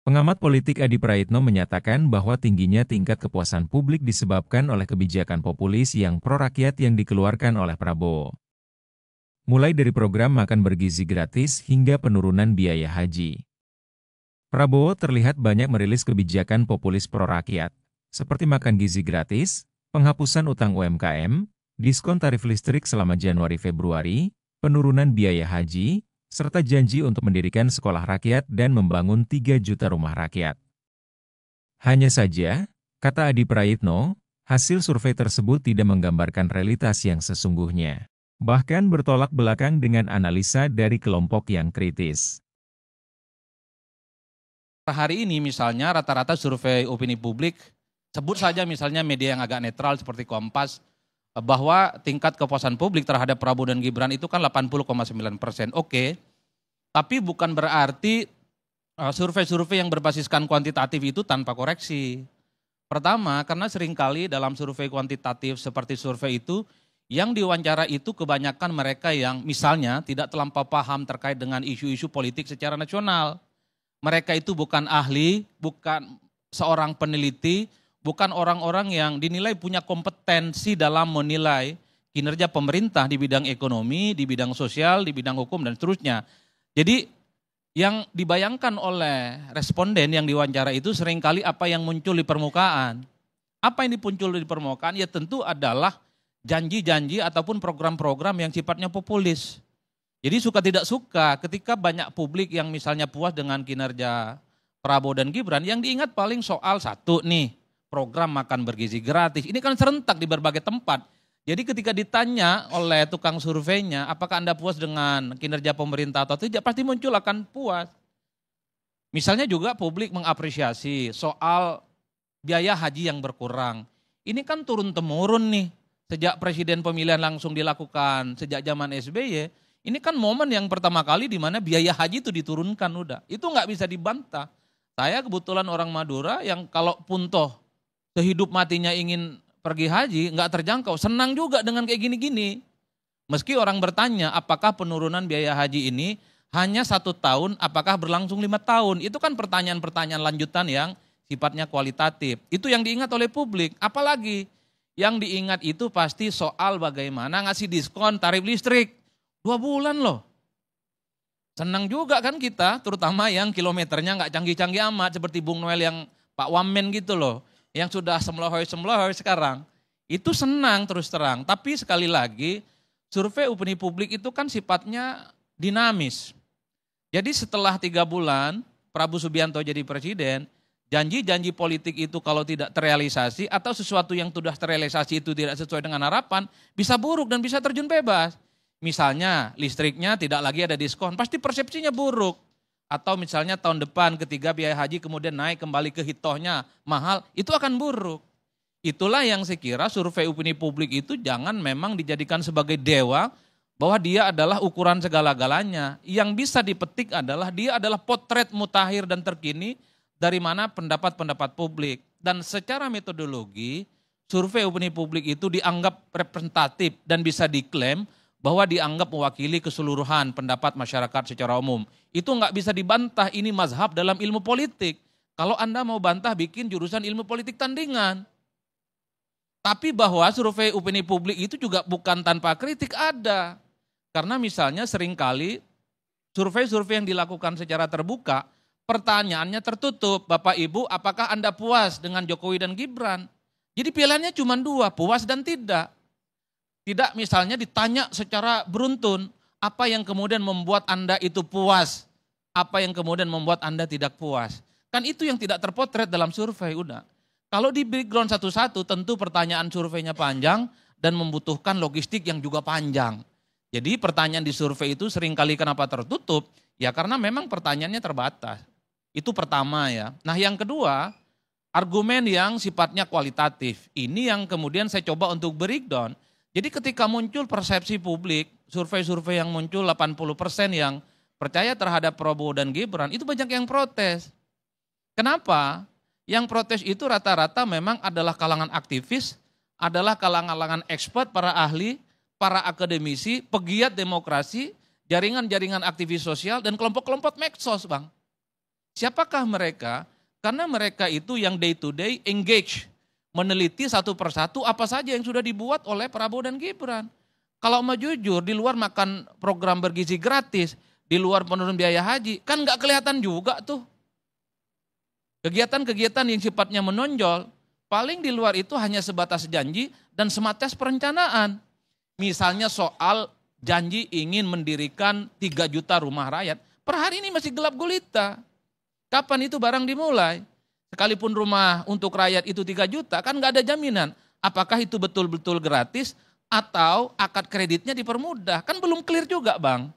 Pengamat politik Adi Praitno menyatakan bahwa tingginya tingkat kepuasan publik disebabkan oleh kebijakan populis yang pro-rakyat yang dikeluarkan oleh Prabowo. Mulai dari program makan bergizi gratis hingga penurunan biaya haji. Prabowo terlihat banyak merilis kebijakan populis pro-rakyat, seperti makan gizi gratis, penghapusan utang UMKM, diskon tarif listrik selama Januari-Februari, penurunan biaya haji, serta janji untuk mendirikan sekolah rakyat dan membangun 3 juta rumah rakyat. Hanya saja, kata Adi Praitno, hasil survei tersebut tidak menggambarkan realitas yang sesungguhnya. Bahkan bertolak belakang dengan analisa dari kelompok yang kritis. Hari ini misalnya rata-rata survei opini publik, sebut saja misalnya media yang agak netral seperti Kompas, bahwa tingkat kepuasan publik terhadap Prabowo dan Gibran itu kan 80,9%. Oke, tapi bukan berarti survei-survei yang berbasiskan kuantitatif itu tanpa koreksi. Pertama, karena seringkali dalam survei kuantitatif seperti survei itu, yang diwawancara itu kebanyakan mereka yang misalnya tidak terlampau paham terkait dengan isu-isu politik secara nasional. Mereka itu bukan ahli, bukan seorang peneliti, bukan orang-orang yang dinilai punya kompetensi dalam menilai kinerja pemerintah di bidang ekonomi, di bidang sosial, di bidang hukum, dan seterusnya. Jadi yang dibayangkan oleh responden yang diwawancara itu seringkali apa yang muncul di permukaan. Apa yang muncul di permukaan ya tentu adalah janji-janji ataupun program-program yang sifatnya populis. Jadi suka tidak suka ketika banyak publik yang misalnya puas dengan kinerja Prabowo dan Gibran, yang diingat paling soal satu nih, program makan bergizi gratis. Ini kan serentak di berbagai tempat. Jadi ketika ditanya oleh tukang surveinya, apakah Anda puas dengan kinerja pemerintah atau tidak, pasti muncul akan puas. Misalnya juga publik mengapresiasi soal biaya haji yang berkurang. Ini kan turun-temurun nih, sejak presiden pemilihan langsung dilakukan, sejak zaman SBY, ini kan momen yang pertama kali di mana biaya haji itu diturunkan udah. Itu nggak bisa dibantah. Saya kebetulan orang Madura yang kalau pun toh sehidup matinya ingin pergi haji, nggak terjangkau, senang juga dengan kayak gini-gini. Meski orang bertanya apakah penurunan biaya haji ini hanya 1 tahun, apakah berlangsung 5 tahun. Itu kan pertanyaan-pertanyaan lanjutan yang sifatnya kualitatif. Itu yang diingat oleh publik. Apalagi yang diingat itu pasti soal bagaimana ngasih diskon tarif listrik. 2 bulan loh. Senang juga kan kita, terutama yang kilometernya nggak canggih-canggih amat, seperti Bung Noel yang Pak Wamen gitu loh, yang sudah semlohoy-semlohoy sekarang. Itu senang terus terang, tapi sekali lagi survei opini publik itu kan sifatnya dinamis. Jadi setelah 3 bulan Prabowo Subianto jadi presiden, janji-janji politik itu kalau tidak terrealisasi atau sesuatu yang sudah terrealisasi itu tidak sesuai dengan harapan, bisa buruk dan bisa terjun bebas. Misalnya listriknya tidak lagi ada diskon, pasti persepsinya buruk. Atau misalnya tahun depan ketika biaya haji kemudian naik kembali ke hitohnya mahal, itu akan buruk. Itulah yang saya kira survei opini publik itu jangan memang dijadikan sebagai dewa, bahwa dia adalah ukuran segala-galanya. Yang bisa dipetik adalah dia adalah potret mutakhir dan terkini dari mana pendapat-pendapat publik. Dan secara metodologi, survei opini publik itu dianggap representatif dan bisa diklaim bahwa dianggap mewakili keseluruhan pendapat masyarakat secara umum. Itu nggak bisa dibantah, ini mazhab dalam ilmu politik. Kalau Anda mau bantah bikin jurusan ilmu politik tandingan. Tapi bahwa survei opini publik itu juga bukan tanpa kritik ada. Karena misalnya seringkali survei-survei yang dilakukan secara terbuka, pertanyaannya tertutup, Bapak Ibu apakah Anda puas dengan Jokowi dan Gibran? Jadi pilihannya cuma 2, puas dan tidak. Tidak misalnya ditanya secara beruntun, apa yang kemudian membuat Anda itu puas, apa yang kemudian membuat Anda tidak puas. Kan itu yang tidak terpotret dalam survei, udah. Kalau di background satu-satu tentu pertanyaan surveinya panjang dan membutuhkan logistik yang juga panjang. Jadi pertanyaan di survei itu seringkali kenapa tertutup, ya karena memang pertanyaannya terbatas. Itu pertama ya. Nah yang kedua, argumen yang sifatnya kualitatif. Ini yang kemudian saya coba untuk breakdown. Jadi ketika muncul persepsi publik, survei-survei yang muncul 80% yang percaya terhadap Prabowo dan Gibran, itu banyak yang protes. Kenapa? Yang protes itu rata-rata memang adalah kalangan aktivis, adalah kalangan expert, para ahli, para akademisi, pegiat demokrasi, jaringan-jaringan aktivis sosial, dan kelompok-kelompok medsos, Bang. Siapakah mereka? Karena mereka itu yang day to day engage, meneliti satu persatu apa saja yang sudah dibuat oleh Prabowo dan Gibran. Kalau mau jujur, di luar makan program bergizi gratis, di luar penurun biaya haji, kan nggak kelihatan juga tuh. Kegiatan-kegiatan yang sifatnya menonjol, paling di luar itu hanya sebatas janji dan sebatas perencanaan. Misalnya soal janji ingin mendirikan 3 juta rumah rakyat, per hari ini masih gelap gulita. Kapan itu barang dimulai? Sekalipun rumah untuk rakyat itu 3 juta, kan nggak ada jaminan. Apakah itu betul-betul gratis atau akad kreditnya dipermudah? Kan belum clear juga, Bang.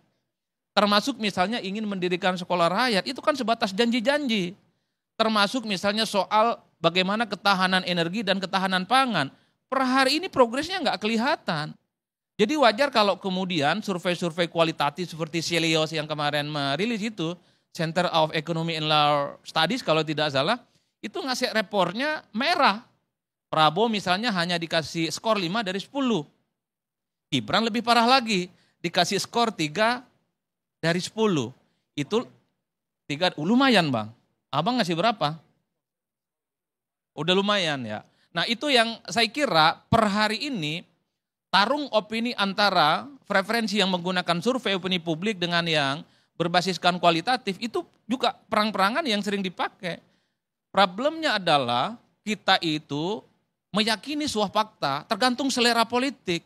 Termasuk misalnya ingin mendirikan sekolah rakyat, itu kan sebatas janji-janji. Termasuk misalnya soal bagaimana ketahanan energi dan ketahanan pangan. Per hari ini progresnya nggak kelihatan. Jadi wajar kalau kemudian survei-survei kualitatif seperti Celios yang kemarin merilis itu, Center of Economy and Law Studies kalau tidak salah, itu ngasih raportnya merah. Prabowo misalnya hanya dikasih skor 5 dari 10. Gibran lebih parah lagi, dikasih skor 3 dari 10. Itu 3, lumayan Bang. Abang ngasih berapa? Udah lumayan ya. Nah itu yang saya kira per hari ini tarung opini antara preferensi yang menggunakan survei opini publik dengan yang berbasiskan kualitatif itu juga perang-perangan yang sering dipakai. Problemnya adalah kita itu meyakini sebuah fakta tergantung selera politik.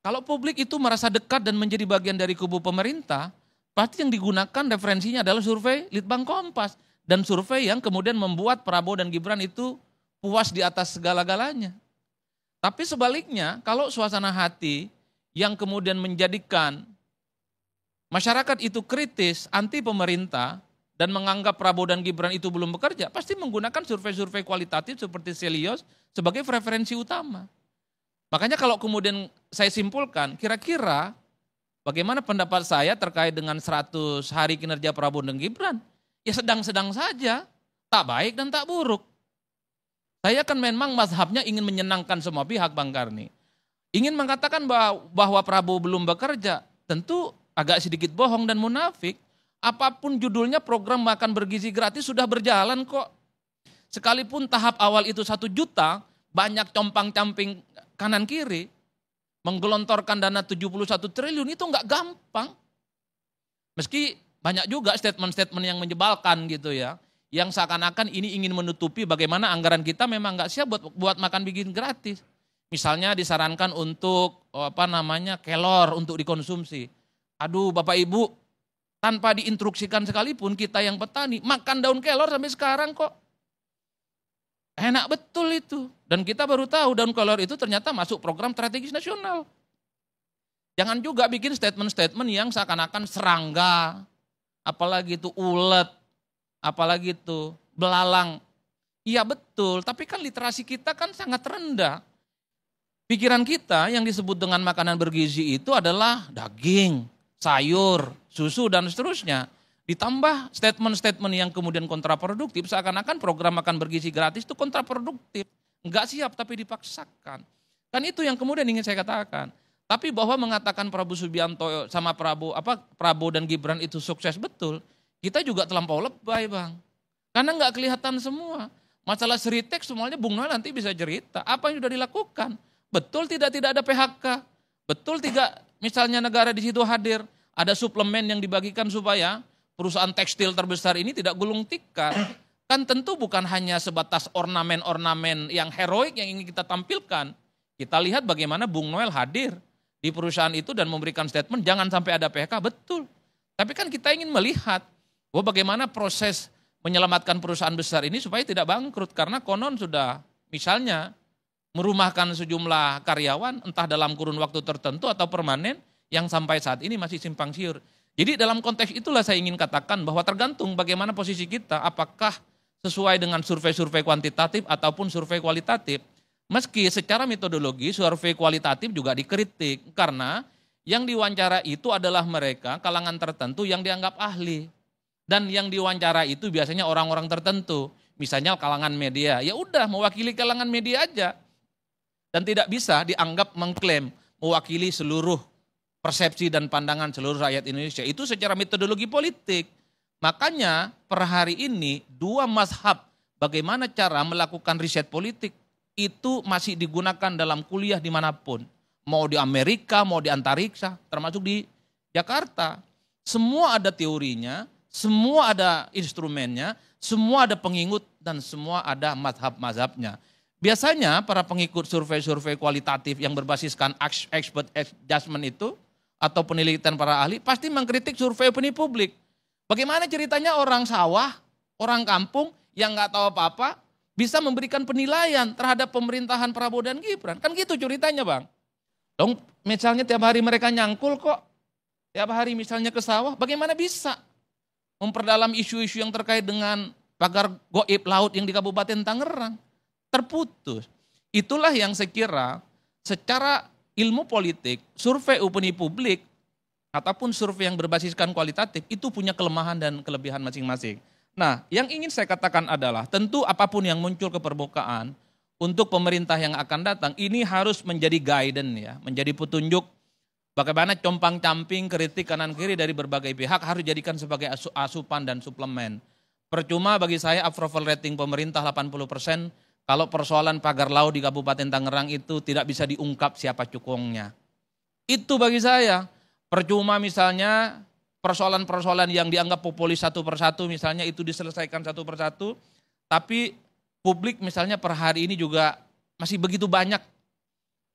Kalau publik itu merasa dekat dan menjadi bagian dari kubu pemerintah, pasti yang digunakan referensinya adalah survei Litbang Kompas. Dan survei yang kemudian membuat Prabowo dan Gibran itu puas di atas segala-galanya. Tapi sebaliknya, kalau suasana hati yang kemudian menjadikan masyarakat itu kritis, anti pemerintah, dan menganggap Prabowo dan Gibran itu belum bekerja, pasti menggunakan survei-survei kualitatif seperti Celios sebagai preferensi utama. Makanya kalau kemudian saya simpulkan, kira-kira bagaimana pendapat saya terkait dengan 100 hari kinerja Prabowo dan Gibran? Ya sedang-sedang saja, tak baik dan tak buruk. Saya kan memang mazhabnya ingin menyenangkan semua pihak Bang Karni. Ingin mengatakan bahwa Prabowo belum bekerja, tentu agak sedikit bohong dan munafik. Apapun judulnya program makan bergizi gratis sudah berjalan kok. Sekalipun tahap awal itu 1 juta, banyak compang-camping kanan kiri. Menggelontorkan dana 71 triliun itu enggak gampang. Meski banyak juga statement-statement yang menyebalkan gitu ya. Yang seakan-akan ini ingin menutupi bagaimana anggaran kita memang enggak siap buat makan bikin gratis. Misalnya disarankan untuk kelor untuk dikonsumsi. Aduh Bapak Ibu, tanpa diinstruksikan sekalipun kita yang petani makan daun kelor sampai sekarang kok. Enak betul itu. Dan kita baru tahu daun kelor itu ternyata masuk program strategis nasional. Jangan juga bikin statement-statement yang seakan-akan serangga, apalagi itu ulet, apalagi itu belalang. Iya betul, tapi kan literasi kita kan sangat rendah. Pikiran kita yang disebut dengan makanan bergizi itu adalah daging, sayur, susu dan seterusnya. Ditambah statement-statement yang kemudian kontraproduktif, seakan-akan program makan bergizi gratis itu kontraproduktif. Enggak siap tapi dipaksakan. Kan itu yang kemudian ingin saya katakan. Tapi bahwa mengatakan Prabowo Subianto sama Prabowo dan Gibran itu sukses betul, kita juga terlampau lebay Bang. Karena enggak kelihatan semua. Masalah Seritek semuanya Bung Noel nanti bisa cerita. Apa yang sudah dilakukan? Betul tidak ada PHK? Betul tidak misalnya negara di situ hadir? Ada suplemen yang dibagikan supaya perusahaan tekstil terbesar ini tidak gulung tikar. Kan tentu bukan hanya sebatas ornamen-ornamen yang heroik yang ingin kita tampilkan. Kita lihat bagaimana Bung Noel hadir di perusahaan itu dan memberikan statement jangan sampai ada PHK, betul. Tapi kan kita ingin melihat bahwa bagaimana proses menyelamatkan perusahaan besar ini supaya tidak bangkrut. Karena konon sudah misalnya merumahkan sejumlah karyawan entah dalam kurun waktu tertentu atau permanen yang sampai saat ini masih simpang siur. Jadi dalam konteks itulah saya ingin katakan bahwa tergantung bagaimana posisi kita, apakah sesuai dengan survei-survei kuantitatif ataupun survei kualitatif. Meski secara metodologi survei kualitatif juga dikritik karena yang diwawancara itu adalah mereka kalangan tertentu yang dianggap ahli. Dan yang diwawancara itu biasanya orang-orang tertentu, misalnya kalangan media. Ya udah mewakili kalangan media aja. Dan tidak bisa dianggap mengklaim mewakili seluruh persepsi dan pandangan seluruh rakyat Indonesia. Itu secara metodologi politik. Makanya per hari ini dua mazhab bagaimana cara melakukan riset politik itu masih digunakan dalam kuliah dimanapun. Mau di Amerika, mau di antariksa, termasuk di Jakarta. Semua ada teorinya, semua ada instrumennya, semua ada pengikut dan semua ada mazhab-mazhabnya. Biasanya para pengikut survei-survei kualitatif yang berbasiskan expert judgment itu atau penelitian para ahli pasti mengkritik survei opini publik. Bagaimana ceritanya orang sawah, orang kampung yang nggak tahu apa-apa bisa memberikan penilaian terhadap pemerintahan Prabowo dan Gibran. Kan gitu ceritanya Bang. Dong misalnya tiap hari mereka nyangkul kok. Tiap hari misalnya ke sawah, bagaimana bisa memperdalam isu-isu yang terkait dengan pagar goib laut yang di Kabupaten Tangerang. Terputus. Itulah yang saya kira secara ilmu politik, survei opini publik, ataupun survei yang berbasiskan kualitatif, itu punya kelemahan dan kelebihan masing-masing. Nah, yang ingin saya katakan adalah tentu apapun yang muncul ke permukaan, untuk pemerintah yang akan datang, ini harus menjadi guidance ya, menjadi petunjuk bagaimana compang-camping, kritik kanan-kiri dari berbagai pihak harus dijadikan sebagai asupan dan suplemen. Percuma bagi saya approval rating pemerintah 80%, kalau persoalan pagar laut di Kabupaten Tangerang itu tidak bisa diungkap siapa cukongnya. Itu bagi saya. Percuma misalnya persoalan-persoalan yang dianggap populis satu persatu misalnya itu diselesaikan satu persatu, tapi publik misalnya per hari ini juga masih begitu banyak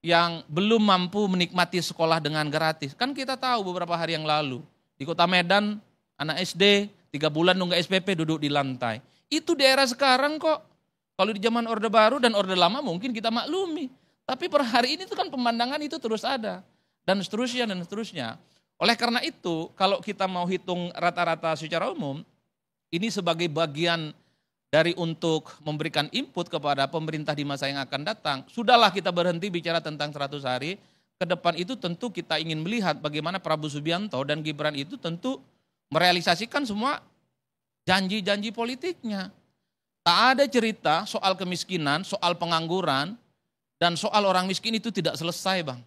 yang belum mampu menikmati sekolah dengan gratis. Kan kita tahu beberapa hari yang lalu di Kota Medan anak SD 3 bulan nunggu SPP duduk di lantai. Itu daerah sekarang kok. Kalau di zaman Orde Baru dan Orde Lama mungkin kita maklumi. Tapi per hari ini itu kan pemandangan itu terus ada. Dan seterusnya dan seterusnya. Oleh karena itu kalau kita mau hitung rata-rata secara umum, ini sebagai bagian dari untuk memberikan input kepada pemerintah di masa yang akan datang. Sudahlah kita berhenti bicara tentang 100 hari. Ke depan itu tentu kita ingin melihat bagaimana Prabowo Subianto dan Gibran itu tentu merealisasikan semua janji-janji politiknya. Tak ada cerita soal kemiskinan, soal pengangguran, dan soal orang miskin itu tidak selesai Bang.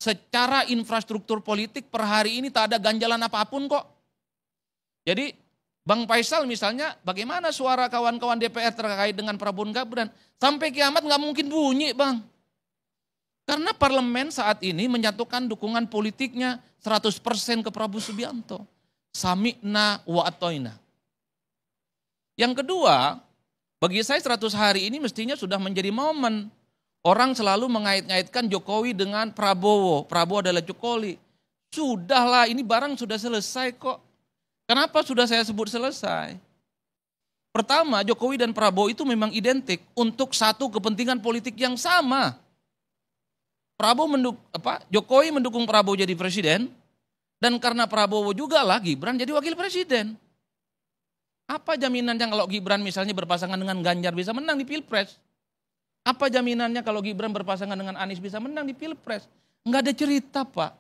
Secara infrastruktur politik per hari ini tak ada ganjalan apapun kok. Jadi Bang Faisal misalnya bagaimana suara kawan-kawan DPR terkait dengan Prabowo dan Gibran. Sampai kiamat nggak mungkin bunyi Bang. Karena parlemen saat ini menyatukan dukungan politiknya 100% ke Prabowo Subianto. Sami'na wa atoina. Yang kedua, bagi saya 100 hari ini mestinya sudah menjadi momen. Orang selalu mengait-ngaitkan Jokowi dengan Prabowo. Prabowo adalah Jokowi. Sudahlah, ini barang sudah selesai kok. Kenapa sudah saya sebut selesai? Pertama, Jokowi dan Prabowo itu memang identik untuk satu kepentingan politik yang sama. Jokowi mendukung Prabowo jadi presiden, dan karena Prabowo juga lah Gibran jadi wakil presiden. Apa jaminannya kalau Gibran misalnya berpasangan dengan Ganjar bisa menang di Pilpres? Apa jaminannya kalau Gibran berpasangan dengan Anies bisa menang di Pilpres? Enggak ada cerita Pak.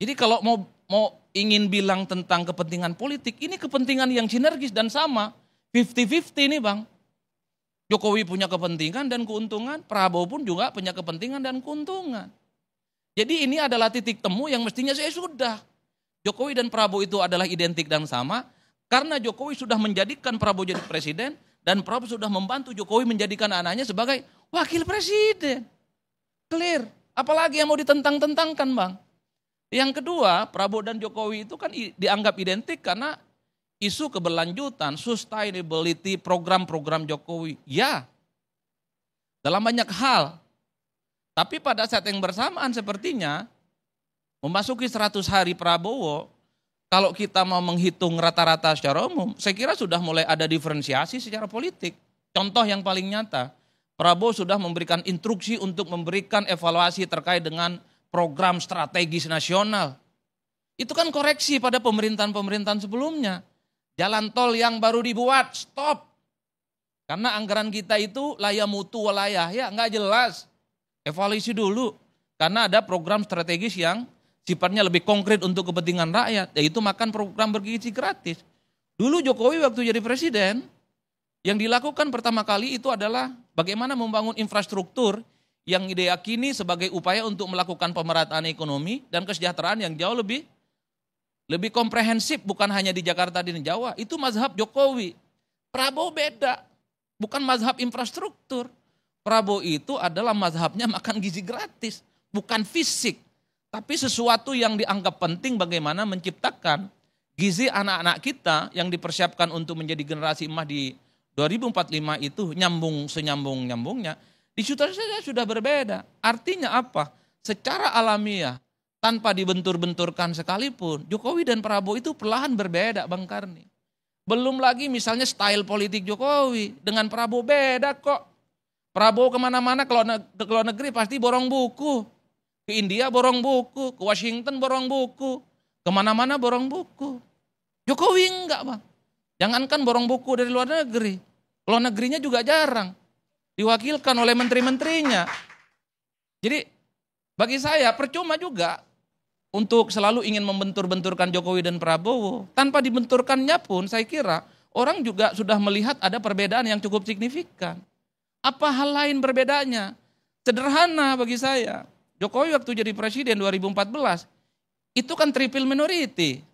Jadi kalau mau ingin bilang tentang kepentingan politik, ini kepentingan yang sinergis dan sama. 50-50 nih Bang. Jokowi punya kepentingan dan keuntungan, Prabowo pun juga punya kepentingan dan keuntungan. Jadi ini adalah titik temu yang mestinya saya sudah. Jokowi dan Prabowo itu adalah identik dan sama, karena Jokowi sudah menjadikan Prabowo jadi presiden, dan Prabowo sudah membantu Jokowi menjadikan anaknya sebagai wakil presiden. Clear. Apalagi yang mau ditentang-tentangkan Bang. Yang kedua, Prabowo dan Jokowi itu kan dianggap identik karena isu keberlanjutan, sustainability, program-program Jokowi. Ya, dalam banyak hal. Tapi pada saat yang bersamaan sepertinya, memasuki 100 hari Prabowo, kalau kita mau menghitung rata-rata secara umum, saya kira sudah mulai ada diferensiasi secara politik. Contoh yang paling nyata, Prabowo sudah memberikan instruksi untuk memberikan evaluasi terkait dengan program strategis nasional. Itu kan koreksi pada pemerintahan-pemerintahan sebelumnya. Jalan tol yang baru dibuat, stop. Karena anggaran kita itu layak mutu walayah, ya nggak jelas. Evaluasi dulu. Karena ada program strategis yang sifatnya lebih konkret untuk kepentingan rakyat, yaitu makan program bergizi gratis. Dulu Jokowi waktu jadi presiden, yang dilakukan pertama kali itu adalah bagaimana membangun infrastruktur yang diyakini sebagai upaya untuk melakukan pemerataan ekonomi dan kesejahteraan yang jauh lebih lebih komprehensif, bukan hanya di Jakarta dan di Jawa. Itu mazhab Jokowi. Prabowo beda, bukan mazhab infrastruktur. Prabowo itu adalah mazhabnya makan gizi gratis, bukan fisik. Tapi sesuatu yang dianggap penting bagaimana menciptakan gizi anak-anak kita yang dipersiapkan untuk menjadi generasi emas di 2045 itu nyambung senyambung-nyambungnya. Di situ saja sudah berbeda. Artinya apa? Secara alamiah, tanpa dibentur-benturkan sekalipun, Jokowi dan Prabowo itu perlahan berbeda, Bang Karni. Belum lagi misalnya style politik Jokowi dengan Prabowo beda kok. Prabowo kemana-mana ke luar negeri pasti borong buku. Ke India borong buku, ke Washington borong buku, kemana-mana borong buku. Jokowi enggak, Bang. Jangankan borong buku dari luar negeri, luar negerinya juga jarang. Diwakilkan oleh menteri-menterinya. Jadi bagi saya percuma juga untuk selalu ingin membentur-benturkan Jokowi dan Prabowo. Tanpa dibenturkannya pun saya kira orang juga sudah melihat ada perbedaan yang cukup signifikan. Apa hal lain berbedanya? Sederhana bagi saya. Jokowi waktu jadi presiden 2014, itu kan triple minority.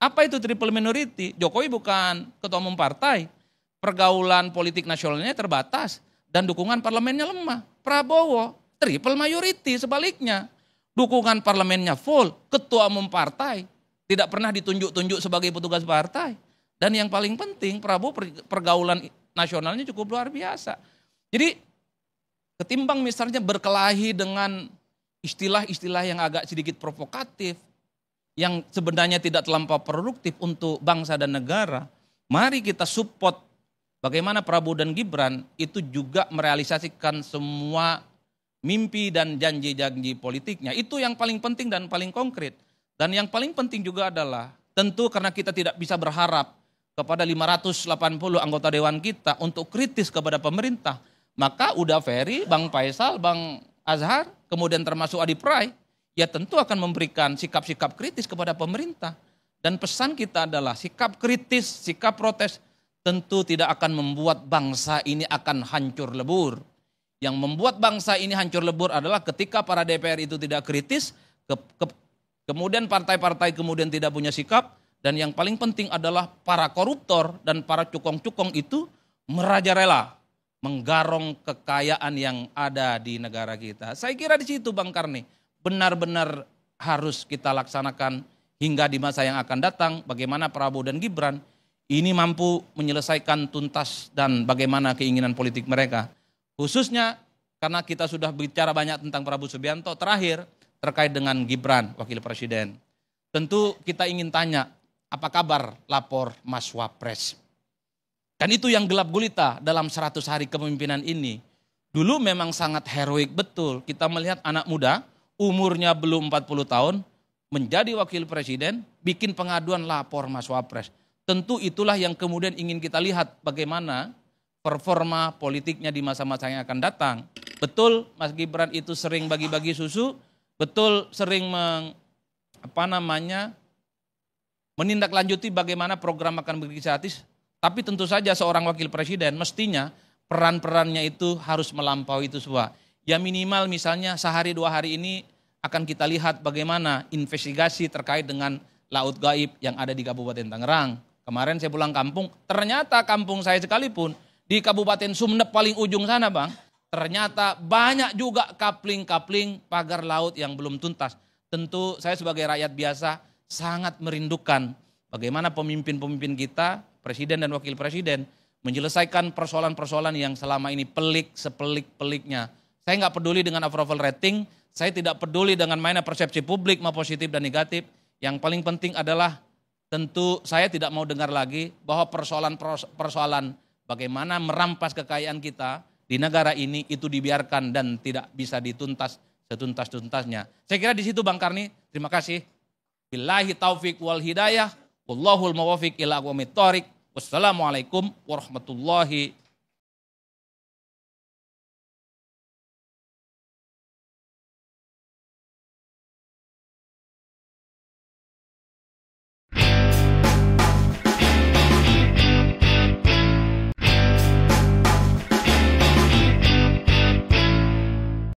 Apa itu triple minority? Jokowi bukan ketua umum partai, pergaulan politik nasionalnya terbatas, dan dukungan parlemennya lemah. Prabowo, triple majority sebaliknya. Dukungan parlemennya full, ketua umum partai, tidak pernah ditunjuk-tunjuk sebagai petugas partai. Dan yang paling penting, Prabowo pergaulan nasionalnya cukup luar biasa. Jadi, ketimbang misalnya berkelahi dengan istilah-istilah yang agak sedikit provokatif, yang sebenarnya tidak terlampau produktif untuk bangsa dan negara, mari kita support bagaimana Prabowo dan Gibran itu juga merealisasikan semua mimpi dan janji-janji politiknya. Itu yang paling penting dan paling konkret. Dan yang paling penting juga adalah tentu karena kita tidak bisa berharap kepada 580 anggota dewan kita untuk kritis kepada pemerintah, maka udah Ferry, Bang Faisal, Bang Azhar, kemudian termasuk Adi Pray, ya tentu akan memberikan sikap-sikap kritis kepada pemerintah. Dan pesan kita adalah sikap kritis, sikap protes tentu tidak akan membuat bangsa ini akan hancur lebur. Yang membuat bangsa ini hancur lebur adalah ketika para DPR itu tidak kritis, kemudian partai-partai kemudian tidak punya sikap, dan yang paling penting adalah para koruptor dan para cukong-cukong itu merajalela menggarong kekayaan yang ada di negara kita. Saya kira di situ Bang Karni benar-benar harus kita laksanakan hingga di masa yang akan datang bagaimana Prabowo dan Gibran ini mampu menyelesaikan tuntas dan bagaimana keinginan politik mereka. Khususnya karena kita sudah bicara banyak tentang Prabowo Subianto, terakhir terkait dengan Gibran Wakil Presiden. Tentu kita ingin tanya, apa kabar lapor Mas Wapres? Kan itu yang gelap gulita dalam 100 hari kepemimpinan ini. Dulu memang sangat heroik betul. Kita melihat anak muda, umurnya belum 40 tahun, menjadi wakil presiden, bikin pengaduan lapor Mas Wapres. Tentu itulah yang kemudian ingin kita lihat bagaimana performa politiknya di masa-masa yang akan datang. Betul Mas Gibran itu sering bagi-bagi susu, betul sering menindaklanjuti bagaimana program akan bergisatis. Tapi tentu saja seorang wakil presiden mestinya peran-perannya itu harus melampaui itu semua. Ya minimal misalnya sehari 2 hari ini akan kita lihat bagaimana investigasi terkait dengan laut gaib yang ada di Kabupaten Tangerang. Kemarin saya pulang kampung, ternyata kampung saya sekalipun di Kabupaten Sumeneb paling ujung sana Bang, ternyata banyak juga kapling-kapling pagar laut yang belum tuntas. Tentu saya sebagai rakyat biasa sangat merindukan bagaimana pemimpin-pemimpin kita, presiden dan wakil presiden, menyelesaikan persoalan-persoalan yang selama ini pelik sepelik-peliknya. Saya nggak peduli dengan approval rating, saya tidak peduli dengan mana persepsi publik mau positif dan negatif. Yang paling penting adalah tentu saya tidak mau dengar lagi bahwa persoalan bagaimana merampas kekayaan kita di negara ini itu dibiarkan dan tidak bisa dituntas setuntas-tuntasnya. Saya kira di situ Bang Karni, terima kasih. Billahi taufik wal hidayah, wallahul muwaffiq ila aqwamit thoriq. Wassalamualaikum warahmatullahi